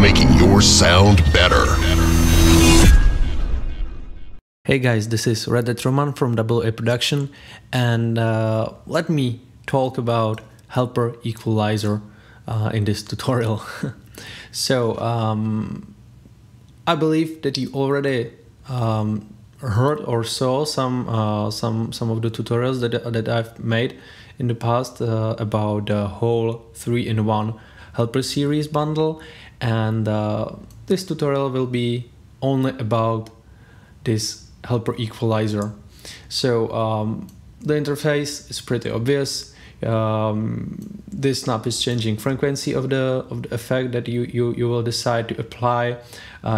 making your sound better. Hey guys, this is Red Dead Roman from AA Production, and let me talk about Helper Equalizer in this tutorial. So I believe that you already heard or saw some of the tutorials that I've made in the past about the whole 3-in-1 Helper series bundle, and this tutorial will be only about this Helper Equalizer. So the interface is pretty obvious. This snap is changing frequency of the effect that you will decide to apply.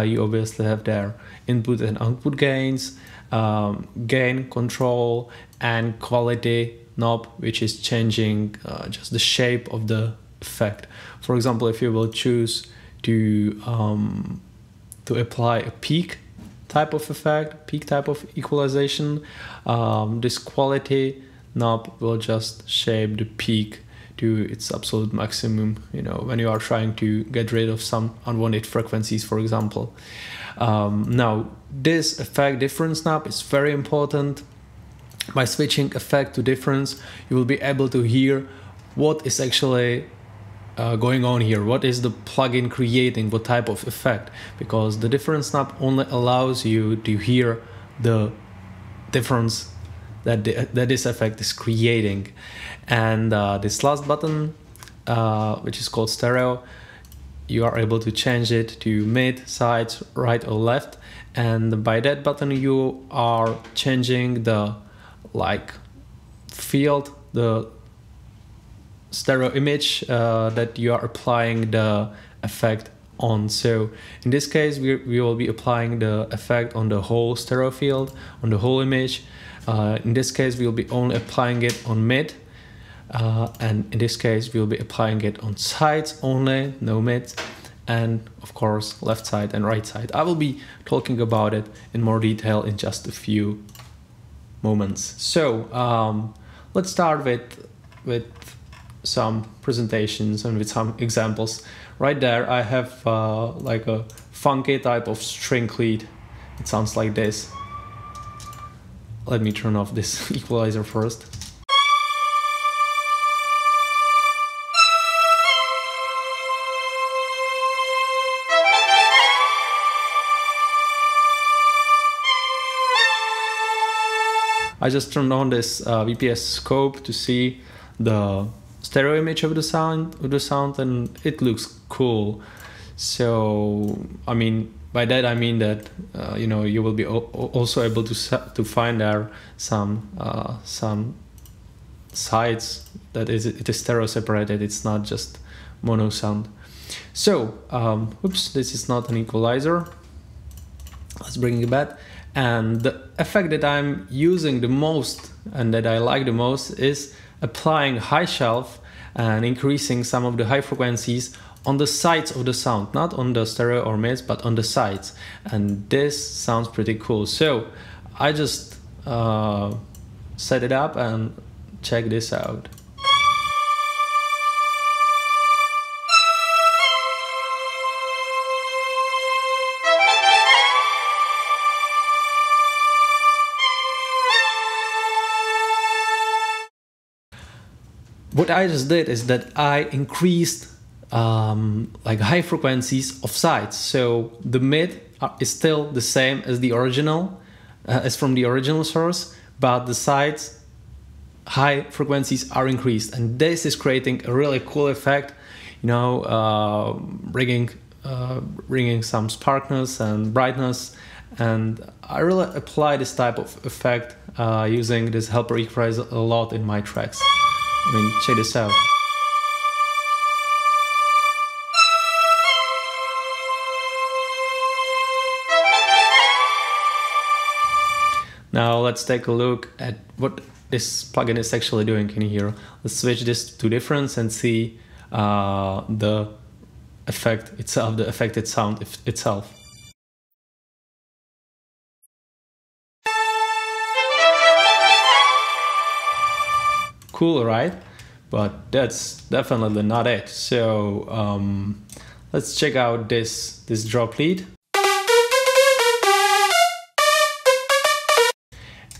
You obviously have there input and output gains, gain control, and quality knob, which is changing just the shape of the effect. For example, if you will choose to apply a peak type of effect, peak type of equalization, this quality knob will just shape the peak to its absolute maximum, you know, when you are trying to get rid of some unwanted frequencies, for example. Now, this effect difference knob is very important. By switching effect to difference, you will be able to hear what is actually going on here, what is the plugin creating, what type of effect, because the difference knob only allows you to hear the difference that this effect is creating. And this last button, which is called stereo, you are able to change it to mid, sides, right or left, and by that button you are changing the field, the stereo image that you are applying the effect on. So in this case we will be applying the effect on the whole stereo field, on the whole image. In this case we'll be only applying it on mid, and in this case we'll be applying it on sides only, no mid, and of course left side and right side. I will be talking about it in more detail in just a few moments. So let's start with some presentations and with some examples. Right there I have like a funky type of string lead. It sounds like this. Let me turn off this equalizer first. I just turned on this VPS scope to see the stereo image of the sound, and it looks cool. So I mean, by that I mean that you know, you will be also able to find there some sides that it is stereo separated. It's not just mono sound. So oops, this is not an equalizer. Let's bring it back. And the effect that I'm using the most and that I like the most is applying high shelf and increasing some of the high frequencies on the sides of the sound, not on the stereo or mids, but on the sides. And this sounds pretty cool. So I just set it up and check this out. What I just did is that I increased like high frequencies of sides. So the mid is still the same as the original, as from the original source, but the sides high frequencies are increased, and this is creating a really cool effect. You know, bringing some sparkness and brightness, and I really apply this type of effect using this Helper Equalizer a lot in my tracks. I mean, check this out. Now let's take a look at what this plugin is actually doing in here. Let's switch this to difference and see the effect itself, the affected sound itself. Cool, right? But that's definitely not it. So Let's check out this drop lead.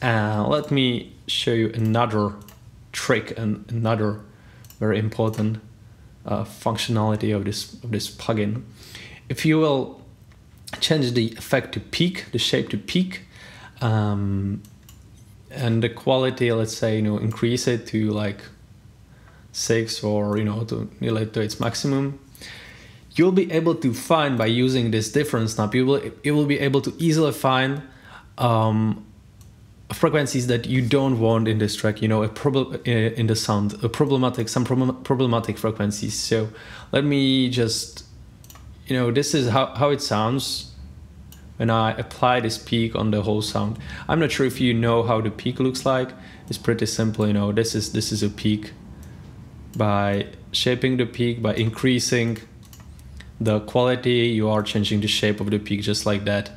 Let me show you another trick and another very important functionality of this plugin. If you will change the effect to peak, the shape to peak, and the quality, let's say, increase it to like 6 or to nearly to its maximum, you'll be able to find, by using this difference knob, you will be able to easily find frequencies that you don't want in this track, in the sound, some problematic frequencies. So let me just, this is how it sounds when I apply this peak on the whole sound. I'm not sure if you know how the peak looks like. It's pretty simple, this is a peak. By shaping the peak, by increasing the quality, you are changing the shape of the peak just like that.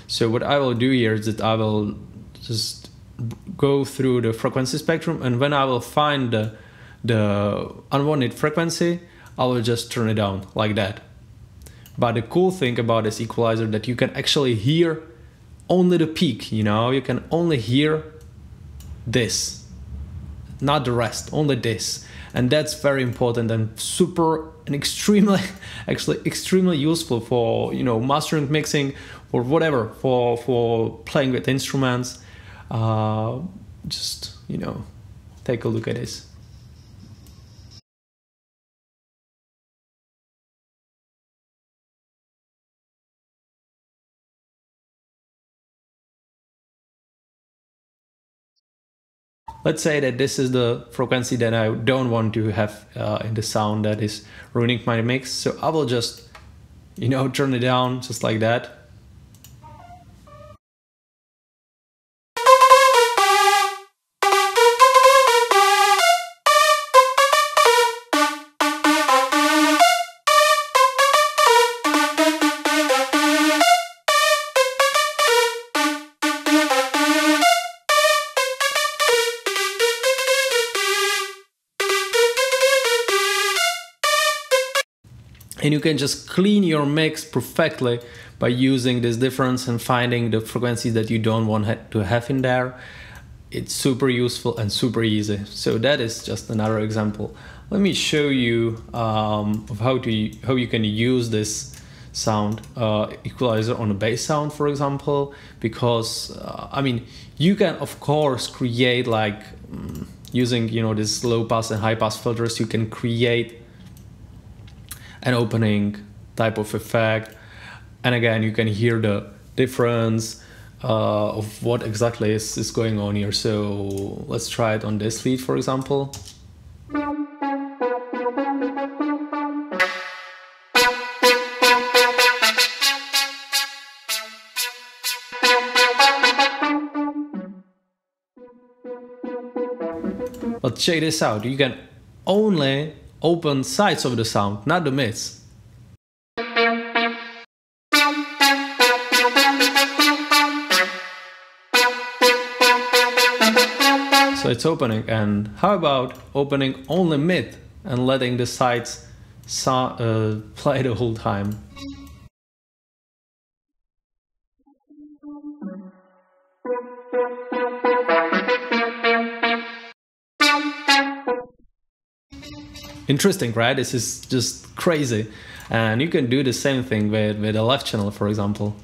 So what I will do here is that I will just go through the frequency spectrum, and when I will find the unwanted frequency, I will just turn it down like that. But the cool thing about this equalizer that you can actually hear only the peak, you can only hear this, not the rest, only this. And that's very important and extremely useful for mastering, mixing, or whatever, for playing with instruments. Just take a look at this. Let's say that this is the frequency that I don't want to have in the sound that is ruining my mix. So I will just, turn it down just like that. And you can just clean your mix perfectly by using this difference and finding the frequencies that you don't want to have in there. It's super useful and super easy. So that is just another example. Let me show you of how you can use this sound equalizer on a bass sound, for example, because you can of course create like using this low pass and high pass filters. You can create an opening type of effect, and again you can hear the difference of what exactly is going on here. So let's try it on this lead, for example. But check this out, you can only open sides of the sound, not the mids. So it's opening, and how about opening only mid and letting the sides play the whole time? Interesting, right? This is just crazy. And you can do the same thing with the left channel, for example.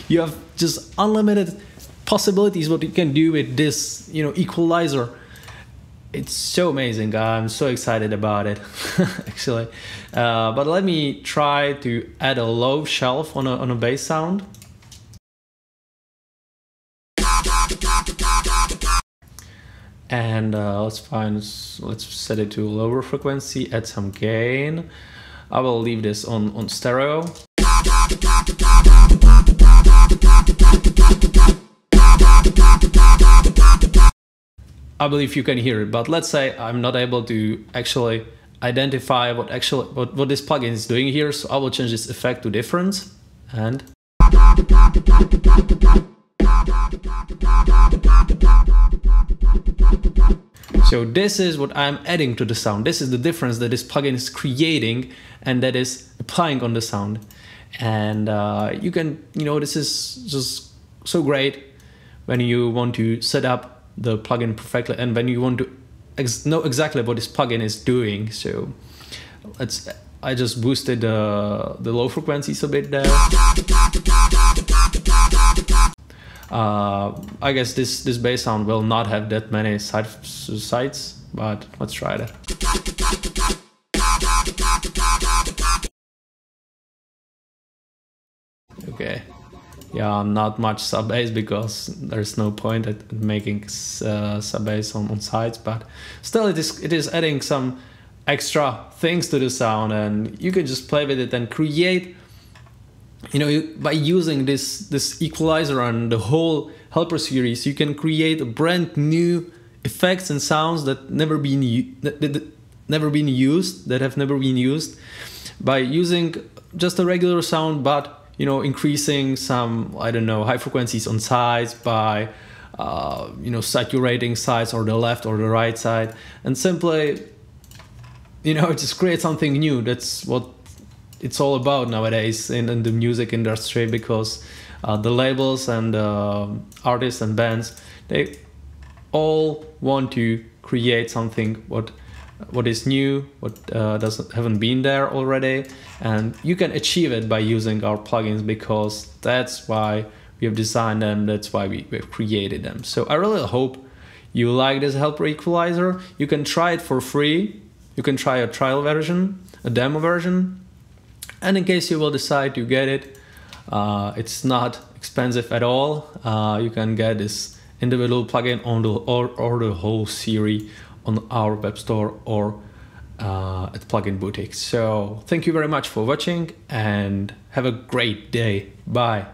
You have just unlimited possibilities what you can do with this, equalizer. It's so amazing. I'm so excited about it, actually. But let me try to add a low shelf on a bass sound. And let's set it to a lower frequency, add some gain. I will leave this on stereo. I believe you can hear it, but let's say I'm not able to actually identify what this plugin is doing here, so I will change this effect to difference and So this is what I'm adding to the sound. This is the difference that this plugin is creating and that is applying on the sound. And you can, this is just so great when you want to set up the plugin perfectly and when you want to know exactly what this plugin is doing. So I just boosted the low frequencies a bit there. I guess this bass sound will not have that many sides, but let's try that. Okay, yeah, not much sub bass because there's no point at making sub bass on sides, but still it is adding some extra things to the sound, and you can just play with it and create. By using this equalizer and the whole helper series, you can create a brand new effects and sounds that have never been used by using just a regular sound, but increasing some, I don't know, high frequencies on sides by saturating sides or the left or the right side, and simply just create something new. That's what it's all about nowadays in the music industry, because the labels and artists and bands, they all want to create something what is new, what haven't been there already, and you can achieve it by using our plugins, because that's why we have designed them, that's why we've created them. So I really hope you like this helper equalizer. You can try it for free. You can try a trial version, a demo version, and in case you will decide to get it, it's not expensive at all. You can get this individual plugin on or the whole series on our web store or at Plugin Boutique. So thank you very much for watching and have a great day. Bye.